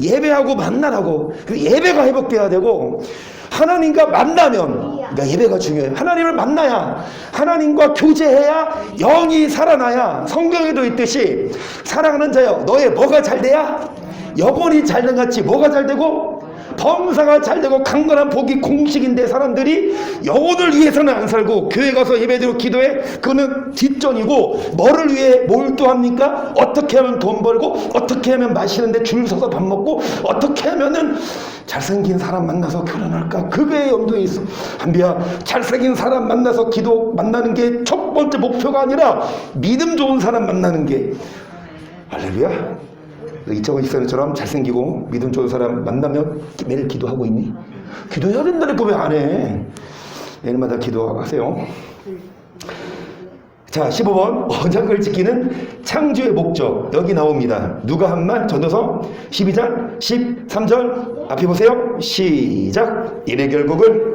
예배하고 만나라고. 그 예배가 회복돼야 되고, 하나님과 만나면, 그러니까 예배가 중요해요. 하나님을 만나야, 하나님과 교제해야 영이 살아나야. 성경에도 있듯이 사랑하는 자여 너의 뭐가 잘 돼야? 영혼이 잘된 같이 뭐가 잘 되고? 범사가 잘 되고. 강건한 복이 공식인데 사람들이 영혼을 위해서는 안 살고 교회 가서 예배드리고 기도해. 그거는 뒷전이고, 뭐를 위해 몰두합니까? 어떻게 하면 돈 벌고, 어떻게 하면 맛있는데 줄 서서 밥 먹고, 어떻게 하면은 잘생긴 사람 만나서 결혼할까? 그거에 염두에 있어. 한비야, 잘생긴 사람 만나서 만나는 게 첫 번째 목표가 아니라 믿음 좋은 사람 만나는 게. 할렐루야. 이창원 집사님처럼 잘생기고 믿음 좋은 사람 만나면 매일 기도하고 있니? 기도해야 된다는 거 왜 안 해? 내일마다 기도하세요. 자, 15번 언약을 지키는 창조의 목적. 여기 나옵니다. 누가 한 말? 전도서 12장 13절 앞에 보세요. 시작. 이내 결국을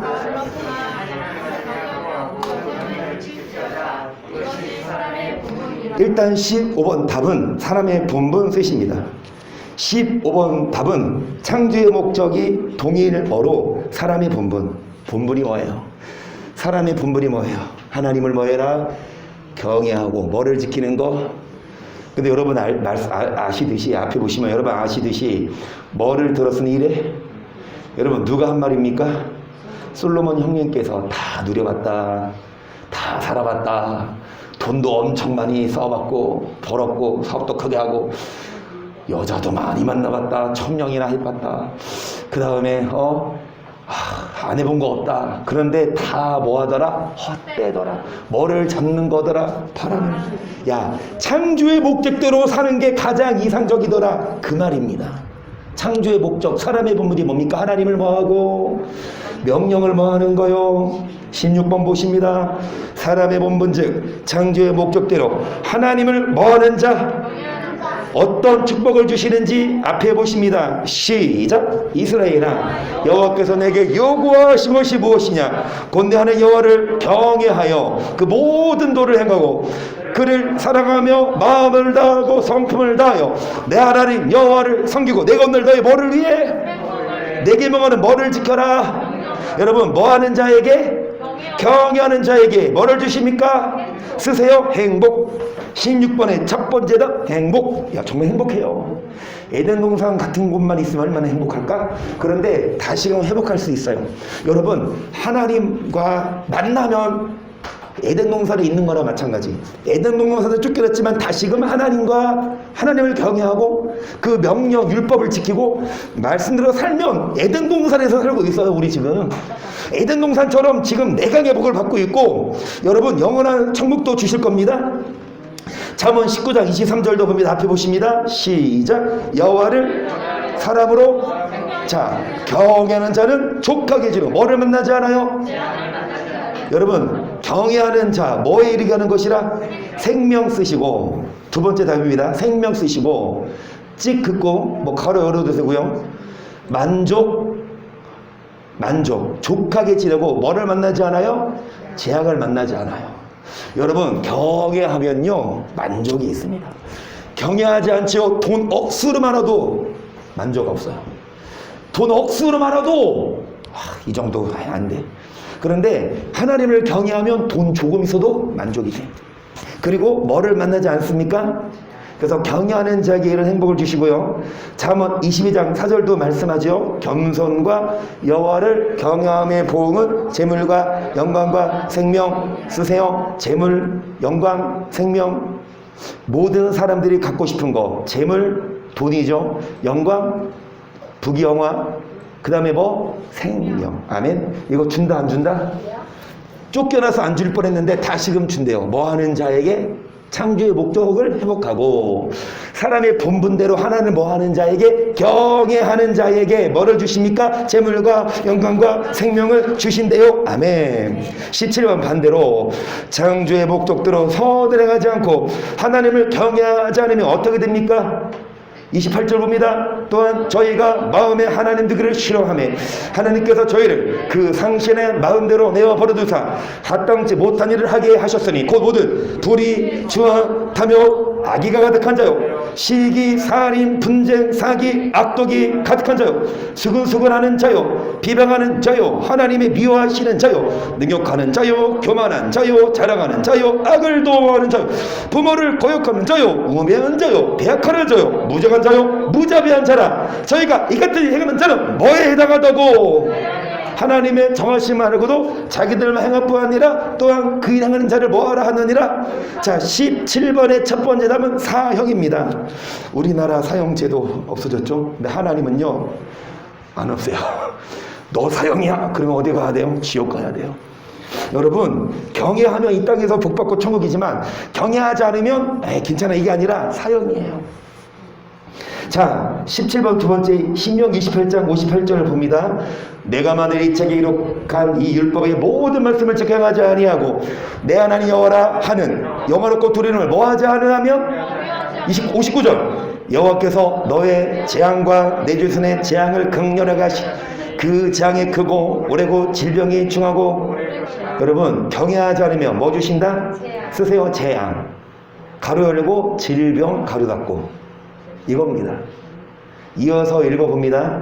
일단 15번 답은 사람의 본분 뜻입니다. 15번 답은 창조의 목적이 동일어로 사람의 본분. 본분이 뭐예요? 사람의 본분이 뭐예요? 하나님을 뭐 해라? 경외하고. 뭐를 지키는 거? 근데 여러분 아시듯이, 앞에 보시면 여러분 아시듯이 뭐를 들었으니 이래? 여러분 누가 한 말입니까? 솔로몬 형님께서 다 누려봤다, 다 살아봤다, 돈도 엄청 많이 써봤고 벌었고 사업도 크게 하고 여자도 많이 만나봤다, 1000명이나 해봤다. 그 다음에 안 해본 거 없다. 그런데 다 뭐하더라? 헛되더라. 뭐를 잡는 거더라? 바람을. 야, 창조의 목적대로 사는 게 가장 이상적이더라. 그 말입니다. 창조의 목적, 사람의 본분이 뭡니까? 하나님을 뭐하고 명령을 뭐하는 거요? 16번 보십니다. 사람의 본분 즉 창조의 목적대로 하나님을 뭐하는 자, 어떤 축복을 주시는지 앞에 보십니다. 시작. 이스라엘아, 여호와께서 내게 요구하신 것이 무엇이냐? 곤대하는 여호와를 경외하여 그 모든 도를 행하고 그를 사랑하며 마음을 다하고 성품을 다하여 내 하나님 여호와를 섬기고 내 건널 너의 뭐를 위해? 내게 명하는 뭐를 지켜라. 여러분, 뭐하는 자에게? 경외하는 자에게 뭐를 주십니까? 쓰세요. 행복. 16번의 첫 번째다. 행복. 야, 정말 행복해요. 에덴 동산 같은 곳만 있으면 얼마나 행복할까? 그런데 다시금 회복할 수 있어요. 여러분, 하나님과 만나면 에덴 동산에 있는 거나 마찬가지. 에덴 동산에 쫓겨났지만 다시금 하나님을 경외하고 그 명령 율법을 지키고 말씀대로 살면 에덴 동산에서 살고 있어요. 우리 지금 에덴 동산처럼 지금 내강의 복을 받고 있고, 여러분 영원한 천국도 주실 겁니다. 잠언 19장 23절도 봅니다. 앞에 보십니다. 시작. 여호와를 사람으로 경외하는 자는 족하게 지르고 뭐를 만나지 않아요? 여러분, 경외하는 자 뭐에 이르게 하는 것이라? 생명 쓰시고. 두 번째 답입니다. 생명 쓰시고 찍 긋고 뭐 가로 열어도 되고요. 만족 족하게 지내고 뭐를 만나지 않아요? 재앙을 만나지 않아요. 여러분, 경외하면요 만족이 있습니다. 경외하지 않죠. 돈 억수로 많아도 만족 없어요. 돈 억수로 많아도 이 정도 안 돼. 그런데 하나님을 경외하면 돈 조금 있어도 만족이 돼. 그리고 뭐를 만나지 않습니까? 그래서 경외하는 자에게 이런 행복을 주시고요. 잠언 22장 4절도 말씀하죠. 겸손과 여호와를 경외함의 보응은 재물과 영광과 생명. 쓰세요. 재물, 영광, 생명. 모든 사람들이 갖고 싶은 거. 재물, 돈이죠. 영광, 부귀영화. 그 다음에 뭐? 생명. 아멘. 이거 준다 안 준다? 쫓겨나서 안 줄 뻔했는데 다시금 준대요. 뭐하는 자에게? 창조의 목적을 회복하고 사람의 본분대로 하나는 뭐하는 자에게? 경외하는 자에게 뭐를 주십니까? 재물과 영광과 생명을 주신대요. 아멘. 17번 반대로 창조의 목적대로 선을 행하지 않고 하나님을 경외하지 않으면 어떻게 됩니까? 28절 봅니다. 또한 저희가 마음에 하나님 되기를 싫어하며 하나님께서 저희를 그 상신의 마음대로 내어 버려두사 합당치 못한 일을 하게 하셨으니 곧 모든 불의, 주화, 탐욕, 악의가 가득한 자요, 시기, 살인, 분쟁, 사기, 악독이 가득한 자요, 수근수근하는 자요, 비방하는 자요, 하나님의 미워하시는 자요, 능욕하는 자요, 교만한 자요, 자랑하는 자요, 악을 도모하는 자요, 부모를 거역하는 자요, 우매한 자요, 배약하는 자요, 무정한 자요, 무자비한 자라. 저희가 이 같은 일 행하는 자는 뭐에 해당하다고? 하나님의 정하심 알고도 자기들만 행할 뿐 아니라 또한 그 일 행하는 자를 뭐하라 하느니라. 자, 17번의 첫 번째 답은 사형입니다. 우리나라 사형제도 없어졌죠. 근데 하나님은요 안 없어요. 너 사형이야 그러면 어디 가야 돼요? 지옥 가야 돼요. 여러분, 경외하면 이 땅에서 복받고 천국이지만 경외하지 않으면 괜찮아 이게 아니라 사형이에요. 자, 17번 두 번째 신명 28장 58절을 봅니다. 내가 만일 이 책에 기록한 이 율법의 모든 말씀을 적행하지 아니하고 내 하나님 여호와라 하는 영화롭고 두려움을 뭐하지 않으면 59절 여호와께서 너의 재앙과 내 조선의 재앙을 극렬하게 하시 그 재앙이 크고 오래고 질병이 중하고. 여러분, 경외하지 않으면 뭐 주신다? 쓰세요. 재앙 가로 열고 질병 가로 닫고 이겁니다. 이어서 읽어봅니다.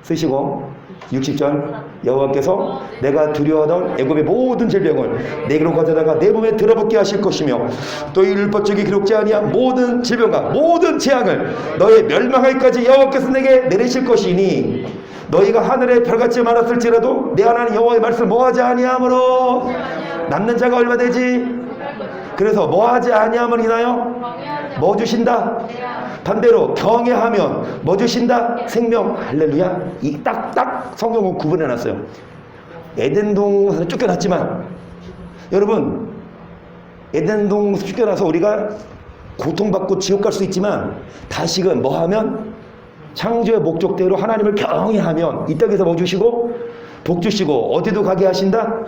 쓰시고 60절 여호와께서 내가 두려워하던 애굽의 모든 질병을 내게로 가져다가 내 몸에 들어붙게 하실 것이며 또 이 율법책에 기록지 아니한 모든 질병과 모든 재앙을 너의 멸망하기까지 여호와께서 내게 내리실 것이니 너희가 하늘의 별같이 많았을지라도 내 하나님 여호와의 말씀 뭐하지 아니하므로 남는 자가 얼마 되지? 그래서 뭐하지 아니하면 이나요? 뭐 주신다? 반대로 경외하면 뭐 주신다? 생명. 할렐루야. 이 딱딱 성경은 구분해놨어요. 에덴 동산에 쫓겨났지만 여러분, 에덴 동산에 쫓겨나서 우리가 고통받고 지옥 갈 수 있지만 다시금 뭐 하면 창조의 목적대로 하나님을 경외하면 이 땅에서 뭐 주시고 복 주시고 어디도 가게 하신다?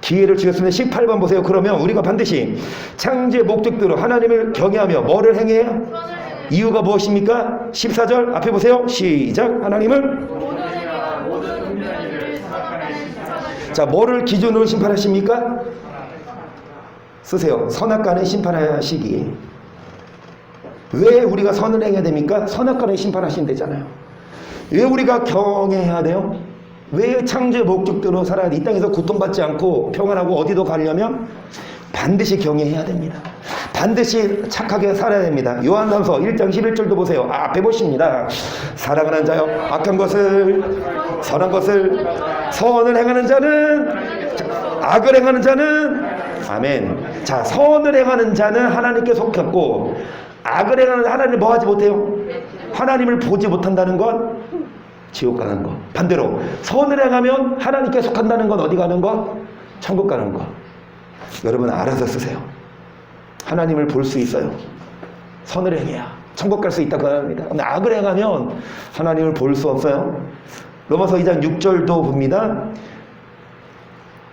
기회를 주셨으면 18번 보세요. 그러면 우리가 반드시 창조의 목적대로 하나님을 경외하며 뭐를 행해요? 이유가 무엇입니까? 14절 앞에 보세요. 시작. 하나님을 자, 뭐를 기준으로 심판하십니까? 쓰세요. 선악간에 심판하시기에. 왜 우리가 선을 행해야 됩니까? 선악간에 심판하신대잖아요. 왜 우리가 경외해야 돼요? 왜 창조의 목적대로 살아야 돼? 이 땅에서 고통받지 않고 평안하고 어디도 가려면 반드시 경외해야 됩니다. 반드시 착하게 살아야 됩니다. 요한삼서 1장 11절도 보세요. 앞에 보십니다. 사랑하는 자여, 악한 것을 선한 것을 선을 행하는 자는 악을 행하는 자는 아멘. 자, 선을 행하는 자는 하나님께 속했고 악을 행하는 하나님을 뭐 하지 못해요? 하나님을 보지 못한다는 건 지옥 가는 거. 반대로 선을 행하면 하나님께 속한다는 건 어디 가는 거? 천국 가는 거. 여러분 알아서 쓰세요. 하나님을 볼 수 있어요. 선을 행해야 천국 갈 수 있다고 합니다. 근데 악을 행하면 하나님을 볼 수 없어요. 로마서 2장 6절도 봅니다.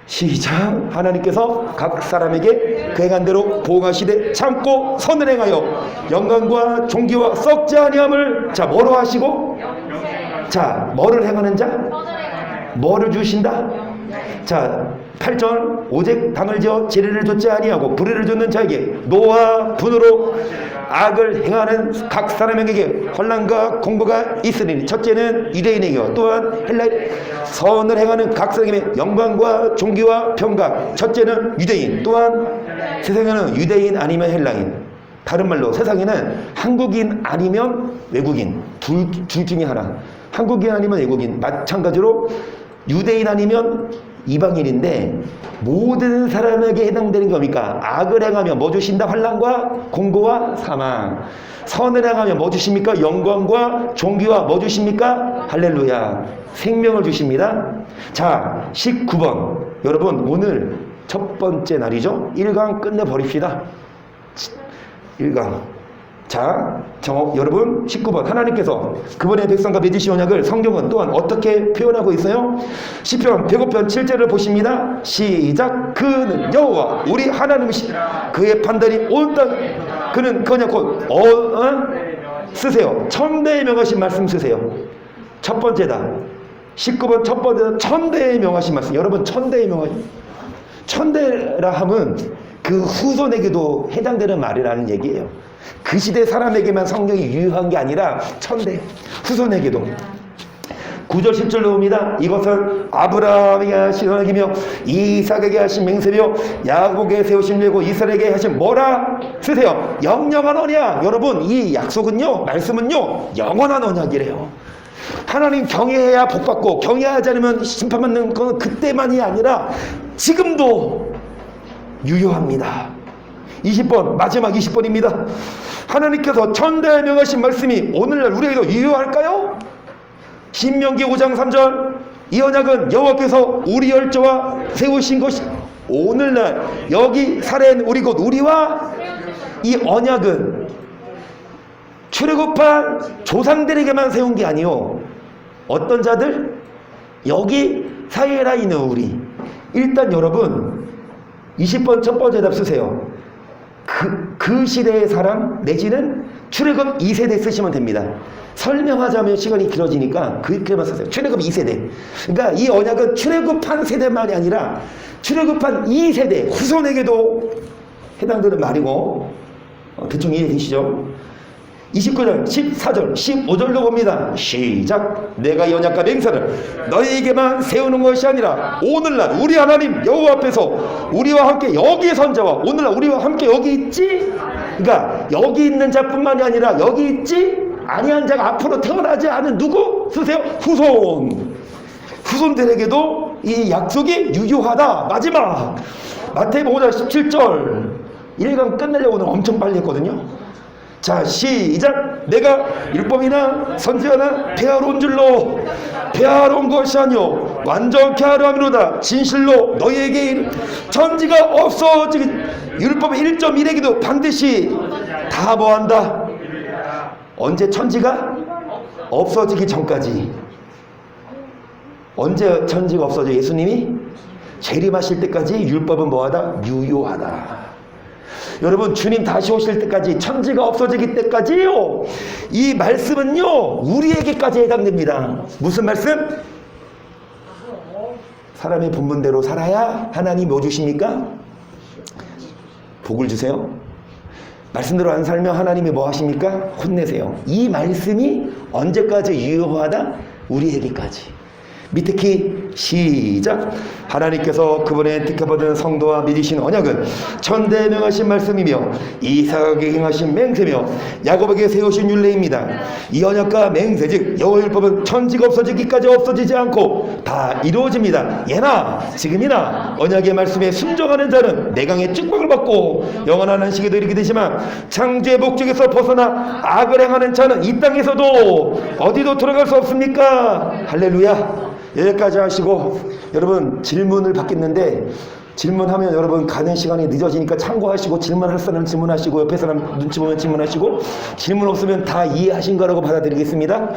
시작. 하나님께서 각 사람에게 그 행한 대로 보응하시되 참고 선을 행하여 영광과 존귀와 썩지 아니함을 자 뭐로 하시고 자 뭐를 행하는 자 뭐를 주신다. 자 8절 오직 당을 지어 지혜를 줬지 아니하고 불의를 줬는 자에게 노와 분으로 악을 행하는 각 사람에게 혼란과 공고가 있으니 첫째는 유대인에게 또한 헬라인 선을 행하는 각 사람에게 영광과 존귀와 평강. 첫째는 유대인 또한 세상에는 유대인 아니면 헬라인. 다른 말로 세상에는 한국인 아니면 외국인 둘 중에 하나. 한국인 아니면 외국인. 마찬가지로 유대인 아니면 이방인인데 모든 사람에게 해당되는 겁니까? 악을 행하면 뭐 주신다? 환난과 공고와 사망. 선을 행하면 뭐 주십니까? 영광과 존귀와 뭐 주십니까? 할렐루야. 생명을 주십니다. 자 19번 여러분 오늘 첫 번째 날이죠. 1강 끝내버립시다. 1강 자, 여러분 19번 하나님께서 그분의 백성과 맺으신 언약을 성경은 또한 어떻게 표현하고 있어요? 시편 105편 7절을 보십니다. 시작. 그는 여호와 우리 하나님이시라. 그의 판단이 온 땅 그는 그냥 곧 쓰세요. 천대에 명하신 말씀 쓰세요. 첫 번째다. 19번 첫 번째다. 천대에 명하신 말씀. 여러분 천대에 명하신 천대라 함은 그 후손에게도 해당되는 말이라는 얘기예요. 그 시대 사람에게만 성경이 유효한 게 아니라 천대 후손에게도. 9절 10절로 봅니다. 이것은 아브라함에게 하신 언약이며 이삭에게 하신 맹세며 야곱에게 세우신 예고 이스라엘에게 하신 뭐라 쓰세요. 영영한 언약. 여러분 이 약속은요 말씀은요 영원한 언약이래요. 하나님 경외해야 복받고 경외하지 않으면 심판받는 건 그때만이 아니라 지금도 유효합니다. 20번 마지막 20번입니다. 하나님께서 천대에 명하신 말씀이 오늘날 우리에게도 유효할까요? 신명기 5장 3절 이 언약은 여호와께서 우리 열조와 세우신 것이 오늘날 여기 살아있는 우리 곧 우리와 이 언약은 출애굽한 조상들에게만 세운 게 아니요 어떤 자들? 여기 사이에 있는 우리. 일단 여러분 20번 첫 번째 답 쓰세요. 그 시대의 사람 내지는 출애굽 2세대 쓰시면 됩니다. 설명하자면 시간이 길어지니까 그렇게만 쓰세요. 출애굽 2세대. 그러니까 이 언약은 출애굽한 세대만이 아니라 출애굽한 2세대 후손에게도 해당되는 말이고 대충 이해되시죠? 29절 14절 15절로 봅니다. 시작. 내가 이 언약과 맹세를 너희에게만 세우는 것이 아니라 오늘날 우리 하나님 여호와 앞에서 우리와 함께 여기 선자와 오늘날 우리와 함께 여기 있지. 그러니까 여기 있는 자뿐만이 아니라 여기 있지 아니한 자가 앞으로 태어나지 않은 누구? 쓰세요. 후손들에게도 이 약속이 유효하다. 마지막 마태복음 5장 17절 1강 끝내려고 오늘 엄청 빨리 했거든요. 자, 시작. 내가 율법이나 선지자나 폐하러 온 줄로 폐하러 온 것이 아니요 완전케 하려 함이로다. 진실로 너희에게 천지가 없어지기 율법의 1.1에게도 반드시 다 뭐한다. 언제 천지가 없어지기 전까지. 언제 천지가 없어져? 예수님이 재림하실 때까지 율법은 뭐하다? 유효하다. 여러분, 주님 다시 오실 때까지, 천지가 없어지기 때까지요, 이 말씀은요 우리에게까지 해당됩니다. 무슨 말씀? 사람의 본분대로 살아야 하나님 뭐 주십니까? 복을 주세요. 말씀대로 안 살면 하나님이 뭐 하십니까? 혼내세요. 이 말씀이 언제까지 유효하다? 우리에게까지. 밑에 키 시작. 하나님께서 그분의 택하받은 성도와 맺으신 언약은 천대에 명하신 말씀이며 이삭에게 행하신 맹세며 야곱에게 세우신 율례입니다. 이 언약과 맹세 즉 여호와 율법은 천지가 없어지기까지 없어지지 않고 다 이루어집니다. 예나 지금이나 언약의 말씀에 순종하는 자는 내강의 축복을 받고 영원한 안식에도 이르게 되지만 창조의 목적에서 벗어나 악을 행하는 자는 이 땅에서도 어디도 들어갈 수 없습니까? 할렐루야. 여기까지 하시고 여러분 질문을 받겠는데, 질문하면 여러분 가는 시간이 늦어지니까 참고하시고, 질문할 사람 질문하시고, 옆에 사람 눈치 보면 질문하시고, 질문 없으면 다 이해하신 거라고 받아들이겠습니다.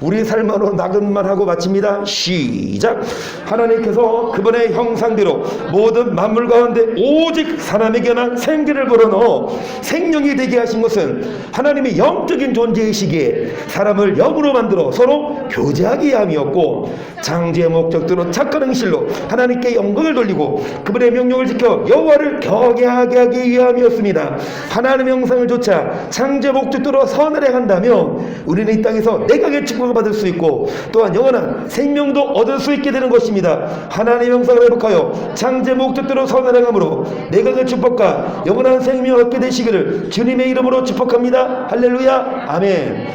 우리 삶으로 나긋만 하고 마칩니다. 시작. 하나님께서 그분의 형상대로 모든 만물 가운데 오직 사람에게만 생기를 불어넣어 생명이 되게 하신 것은 하나님의 영적인 존재이시기에 사람을 영으로 만들어 서로 교제하게 함이었고, 창조의 목적대로 착한 행실로 하나님께 영광을 돌리고 그분의 명령을 지켜 여호와를 경외하게 하기 위함이었습니다. 하나님의 형상을 좇아 창조의 목적대로 선을 행한다면 우리는 이 땅에서 내강의 축복을 받을 수 있고 또한 영원한 생명도 얻을 수 있게 되는 것입니다. 하나님의 형상을 회복하여 창조의 목적대로 선을 행함으로 내강의 축복과 영원한 생명을 얻게 되시기를 주님의 이름으로 축복합니다. 할렐루야. 아멘.